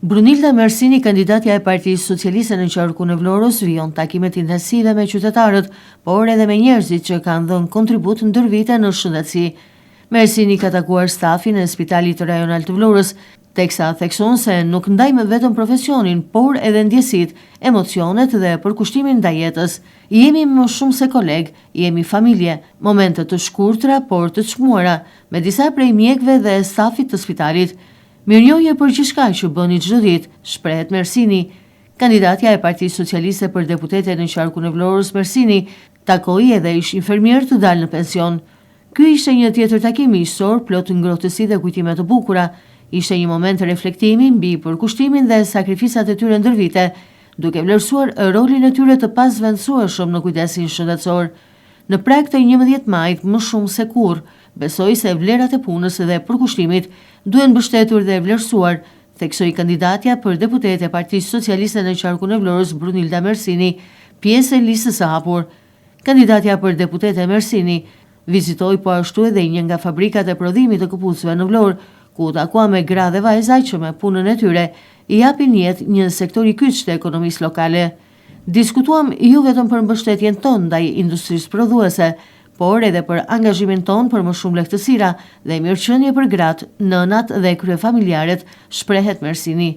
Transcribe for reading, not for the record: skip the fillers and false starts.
Brunilda Mersini, kandidatja e Partisë Socialiste në qarkun e Vlorës, vijon takimet intensive me qytetarët, por edhe me njerëzit që kanë dhënë kontribut ndër vite në shëndetësi. Mersini ka takuar stafin e Spitalit Rajonal të Vlorës, teksa thekson se nuk ndajmë vetëm profesionin, por edhe ndjesit, emocionet dhe përkushtimin ndaj jetës. Jemi më shumë se kolegë, jemi familje, momente të shkurtra por të çmuara, me disa prej mjekëve dhe stafit të spitalit. Mirënjohje për gjithçka që bëni çdo ditë, shprehet Mersini. Kandidatja e Partisë Socialiste për deputete në qarkun e Vlorës, Mersini, takoi edhe ish infermier të dalë në pension. Ky ishte një tjetër takim miqësor, plot ngrohtësi dhe kujtime të bukura. Ishte një moment reflektimi mbi përkushtimin dhe sakrifisat e tyre ndër vite, duke vlerësuar rolin e tyre të pasvendësueshëm në kujdesin shëndetësor. Në prag të 11 majit, më shumë se kurrë, besoj se vlerat e punës dhe përkushtimit duhen mbështetur dhe vlerësuar, theksoi kandidatja për deputete e Partisë Socialiste në qarkun e Vlorës, Brunilda Mersini, pjesë e listës së hapur. Kandidatja për deputete Mersini vizitoi po ashtu edhe një nga fabrikat e prodhimit të këpucëve në Vlorë, ku takua me gra dhe vajza që me punën e tyre i japin jetë një sektor i kyç të ekonomisë lokale. Diskutuam jo vetëm për mbështetjen tonë ndaj industrisë prodhuese, por edhe për angazhimin tonë për më shumë lehtësira dhe mirëqenie për gratë, nënat dhe kryefamiljarët, shprehet Mersini.